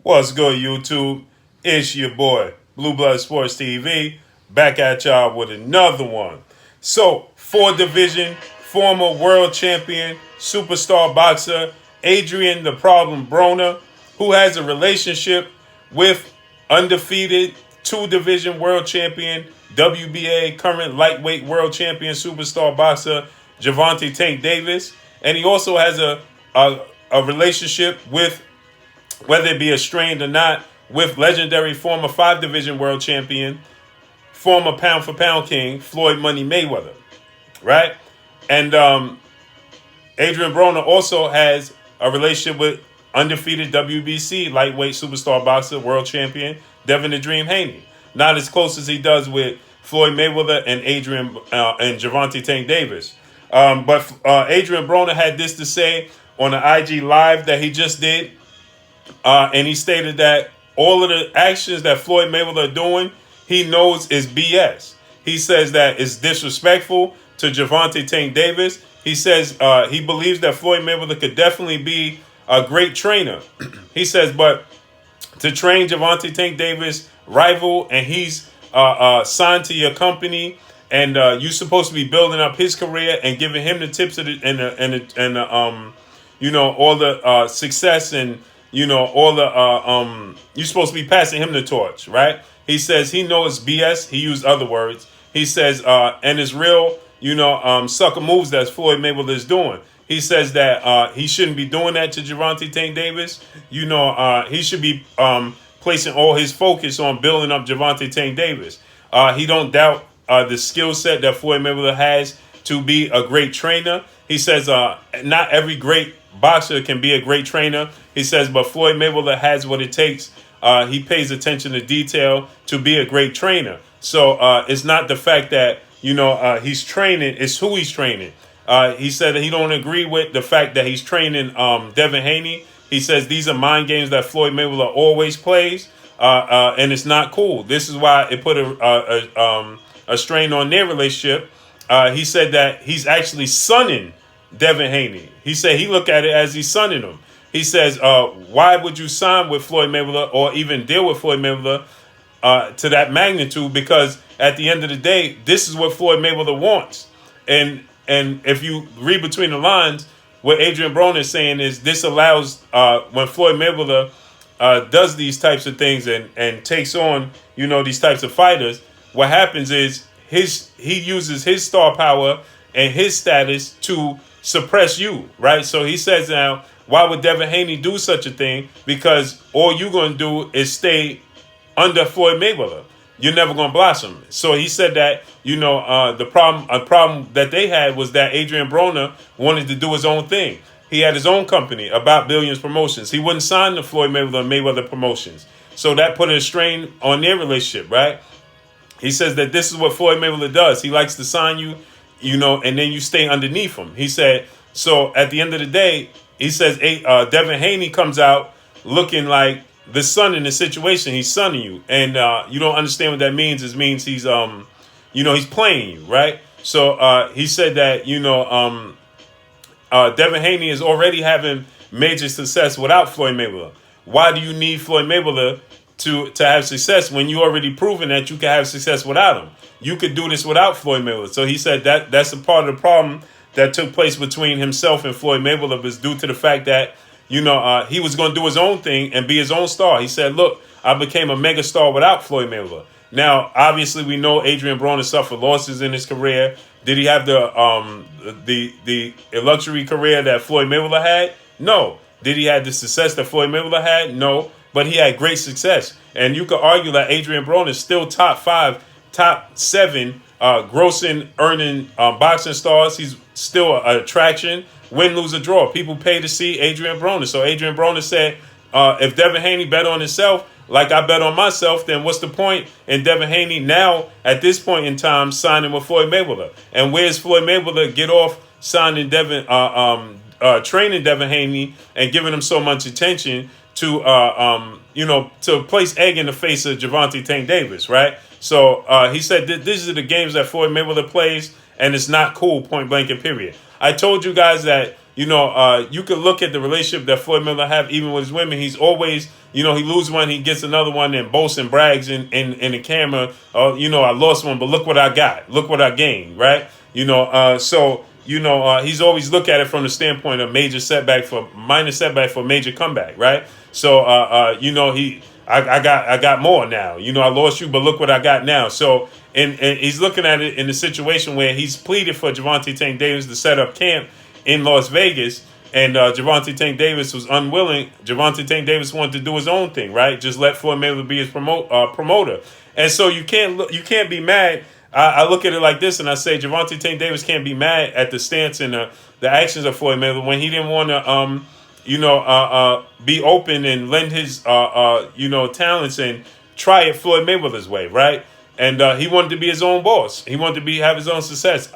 What's good, YouTube? It's your boy, Blue Blood Sports TV, back at y'all with another one. So, four division, former world champion, superstar boxer, Adrien the Problem Broner, who has a relationship with undefeated two division world champion, WBA current lightweight world champion, superstar boxer, Gervonta Tank Davis. And he also has a relationship with, whether it be a strained or not, with legendary former five-division world champion, former pound-for-pound king, Floyd Money Mayweather, right? And Adrien Broner also has a relationship with undefeated WBC lightweight superstar boxer, world champion, Devin Adrien Haney. Not as close as he does with Floyd Mayweather and and Gervonta Tank Davis. But Adrien Broner had this to say on the IG Live that he just did. And he stated that all of the actions that Floyd Mayweather are doing, he knows is BS. He says that it's disrespectful to Gervonta Tank Davis. He says he believes that Floyd Mayweather could definitely be a great trainer. He says, but to train Gervonta Tank Davis, rival, and he's signed to your company, and you're supposed to be building up his career and giving him the tips of all the success and all the you're supposed to be passing him the torch, right? He says he knows BS. He used other words. He says, and it's real, sucker moves that Floyd Mayweather is doing. He says that he shouldn't be doing that to Gervonta Tank Davis. He should be placing all his focus on building up Gervonta Tank Davis. He don't doubt the skill set that Floyd Mayweather has to be a great trainer. He says not every great boxer can be a great trainer. He says, but Floyd Mayweather has what it takes. He pays attention to detail to be a great trainer. So it's not the fact that, he's training, it's who he's training. He said that he don't agree with the fact that he's training Devin Haney. He says these are mind games that Floyd Mayweather always plays, and it's not cool. This is why it put a strain on their relationship. He said that he's actually sunning Devin Haney. He said he looked at it as he's sunning him. He says, why would you sign with Floyd Mayweather or even deal with Floyd Mayweather to that magnitude? Because at the end of the day, this is what Floyd Mayweather wants. And if you read between the lines, what Adrien Broner is saying is this allows, when Floyd Mayweather does these types of things and takes on, these types of fighters, what happens is he uses his star power and his status to suppress you, right? So he says now, why would Devin Haney do such a thing? Because all you're going to do is stay under Floyd Mayweather. You're never going to blossom. So he said that, a problem that they had was that Adrien Broner wanted to do his own thing. He had his own company, About Billions Promotions. He wouldn't sign to Floyd Mayweather and Mayweather Promotions. So that put a strain on their relationship, right? He says that this is what Floyd Mayweather does. He likes to sign you, and then you stay underneath him. He said, so at the end of the day, he says Devin Haney comes out looking like the son in the situation. He's sunning you, and you don't understand what that means. It means he's he's playing you, right? So he said that Devin Haney is already having major success without Floyd Mayweather. Why do you need Floyd Mayweather to have success when you already proven that you can have success without him? You could do this without Floyd Mayweather. So he said that's a part of the problem that took place between himself and Floyd Mayweather was due to the fact that he was going to do his own thing and be his own star. He said, look, I became a mega star without Floyd Mayweather. Now, obviously, we know Adrien Broner suffered losses in his career. Did he have the luxury career that Floyd Mayweather had? No. Did he have the success that Floyd Mayweather had? No. But he had great success. And you could argue that Adrien Broner is still top 5, top 7 grossing, earning boxing stars. He's still an attraction. Win, lose, or draw. People pay to see Adrien Broner. So Adrien Broner said, if Devin Haney bet on himself, like I bet on myself, then what's the point in Devin Haney now, at this point in time, signing with Floyd Mayweather? And where's Floyd Mayweather get off signing training Devin Haney and giving him so much attention to, to place egg in the face of Gervonta Tank Davis, right? So he said these are the games that Floyd Mayweather plays, and it's not cool, point blank and period. I told you guys that, you could look at the relationship that Floyd Mayweather have even with his women. He's always, he loses one, he gets another one, and boasts and brags in the camera. I lost one, but look what I got. Look what I gained, right? He's always look at it from the standpoint of minor setback for major comeback, right? So, I got more now. I lost you, but look what I got now. So, and he's looking at it in the situation where he's pleaded for Gervonta Tank Davis to set up camp in Las Vegas, and Gervonta Tank Davis was unwilling. Gervonta Tank Davis wanted to do his own thing, right? Just let Floyd Mayweather be his promoter. And so you can't be mad. I look at it like this, and I say Gervonta Tank Davis can't be mad at the stance and the actions of Floyd Mayweather when he didn't want to be open and lend his talents and try it Floyd Mayweather's way, right? And he wanted to be his own boss. He wanted to have his own success.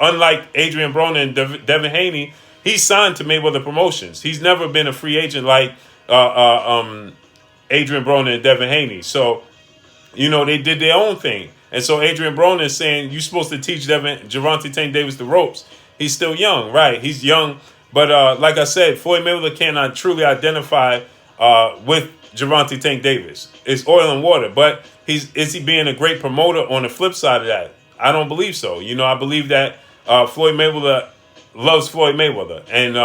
Unlike Adrien Broner and Devin Haney, he's signed to Mayweather Promotions. He's never been a free agent like Adrien Broner and Devin Haney. So, they did their own thing. And so Adrien Broner is saying, you're supposed to teach Gervonta Tank Davis the ropes. He's still young, right? He's young. But like I said, Floyd Mayweather cannot truly identify with Gervonta Tank Davis. It's oil and water. But is he being a great promoter on the flip side of that? I don't believe so. I believe that Floyd Mayweather loves Floyd Mayweather. And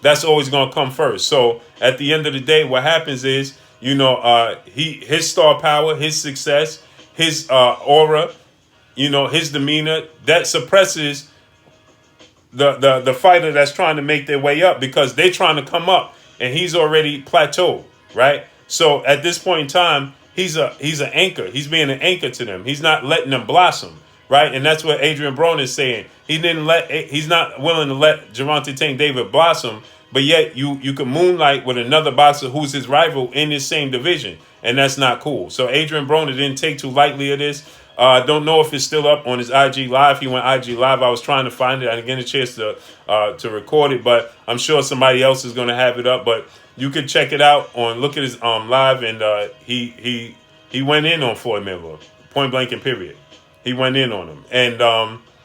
that's always going to come first. So at the end of the day, what happens is, his star power, his success, his aura, his demeanor, that suppresses the fighter that's trying to make their way up, because they're trying to come up and he's already plateaued, right? So at this point in time, he's an anchor. He's being an anchor to them. He's not letting them blossom, right? And that's what Adrien Broner is saying. He's not willing to let Gervonta Tank Davis blossom, but yet you can moonlight with another boxer who's his rival in this same division, and that's not cool. So Adrien Broner didn't take too lightly of this. I don't know if it's still up on his IG Live. He went IG Live. I was trying to find it. I didn't get a chance to record it, but I'm sure somebody else is going to have it up. But you could check it out look at his live, and he went in on Floyd Mayweather, point blank and period. He went in on him, and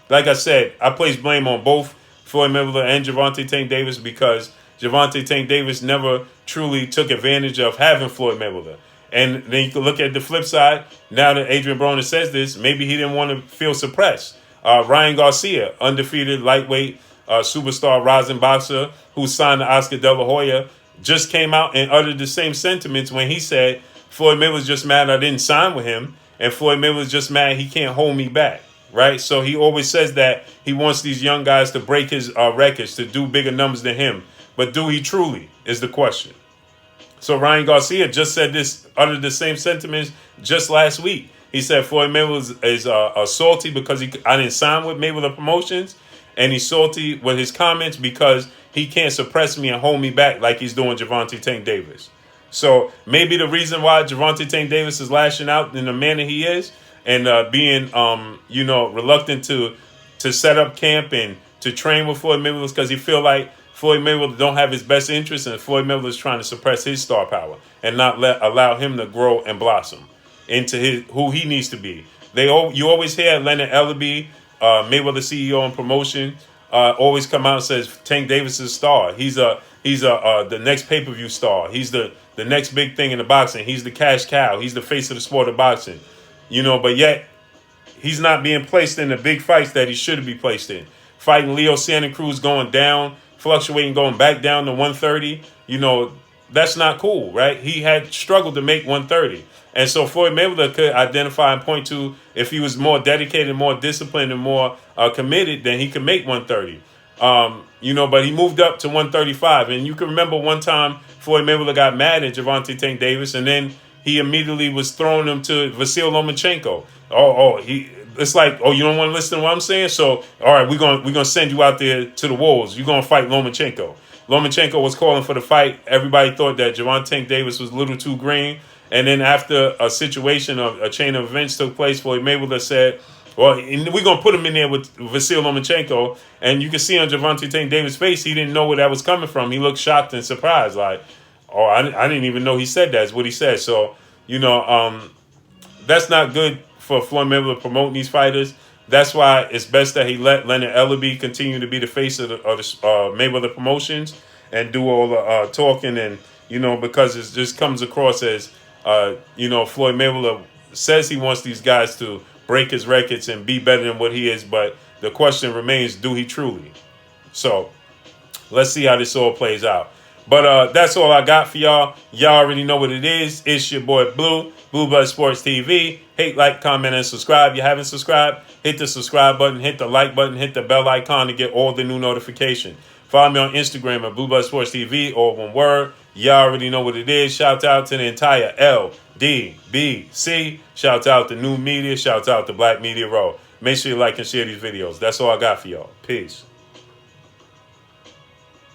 like I said, I place blame on both Floyd Mayweather and Gervonta Tank Davis, because Gervonta Tank Davis never truly took advantage of having Floyd Mayweather. And then you can look at the flip side. Now that Adrien Broner says this, maybe he didn't want to feel suppressed. Ryan Garcia, undefeated lightweight superstar rising boxer who signed to Oscar De La Hoya, just came out and uttered the same sentiments when he said, Floyd Mayweather's just mad I didn't sign with him, and Floyd Mayweather's just mad he can't hold me back, right? So he always says that he wants these young guys to break his records, to do bigger numbers than him. But do he truly, is the question. So Ryan Garcia just said this, uttered the same sentiments just last week. He said Floyd Mayweather is salty because I didn't sign with Mayweather Promotions, and he's salty with his comments because he can't suppress me and hold me back like he's doing Gervonta Tank Davis. So maybe the reason why Gervonta Tank Davis is lashing out in the manner he is, and being reluctant to set up camp and to train with Floyd Mayweather, is because he feel like Floyd Mayweather don't have his best interests, and Floyd Mayweather is trying to suppress his star power and not allow him to grow and blossom into who he needs to be. You always hear Leonard Ellerbe, Mayweather CEO and promotion, always come out and says Tank Davis is a star. He's the next pay-per-view star. He's the next big thing in the boxing. He's the cash cow. He's the face of the sport of boxing. But yet he's not being placed in the big fights that he should be placed in. Fighting Leo Santa Cruz, going down, fluctuating, going back down to 130, that's not cool, right? He had struggled to make 130. And so Floyd Mayweather could identify and point to, if he was more dedicated, more disciplined, and more committed, then he could make 130. But he moved up to 135. And you can remember one time Floyd Mayweather got mad at Gervonta Tank Davis, and then he immediately was throwing him to Vasyl Lomachenko. It's like, you don't want to listen to what I'm saying? So, all right, we're gonna send you out there to the wolves. You're going to fight Lomachenko. Lomachenko was calling for the fight. Everybody thought that Gervonta Tank Davis was a little too green. And then after a situation of a chain of events took place, Floyd Mayweather said, well, we're going to put him in there with Vasyl Lomachenko. And you can see on Gervonta Tank Davis' face, he didn't know where that was coming from. He looked shocked and surprised, like, I didn't even know he said that, is what he said. So, that's not good for Floyd Mayweather promoting these fighters. That's why it's best that he let Leonard Ellerbe continue to be the face of the Mayweather Promotions and do all the talking. And, because it just comes across as, Floyd Mayweather says he wants these guys to break his records and be better than what he is. But the question remains, do he truly? So let's see how this all plays out. But that's all I got for y'all. Y'all already know what it is. It's your boy Blue Blood Sports TV. Hate, like, comment, and subscribe. If you haven't subscribed, hit the subscribe button, hit the like button, hit the bell icon to get all the new notifications. Follow me on Instagram at Blood Sports TV, all one word. Y'all already know what it is. Shout out to the entire LDBC. Shout out to New Media. Shout out to Black Media Row. Make sure you like and share these videos. That's all I got for y'all. Peace.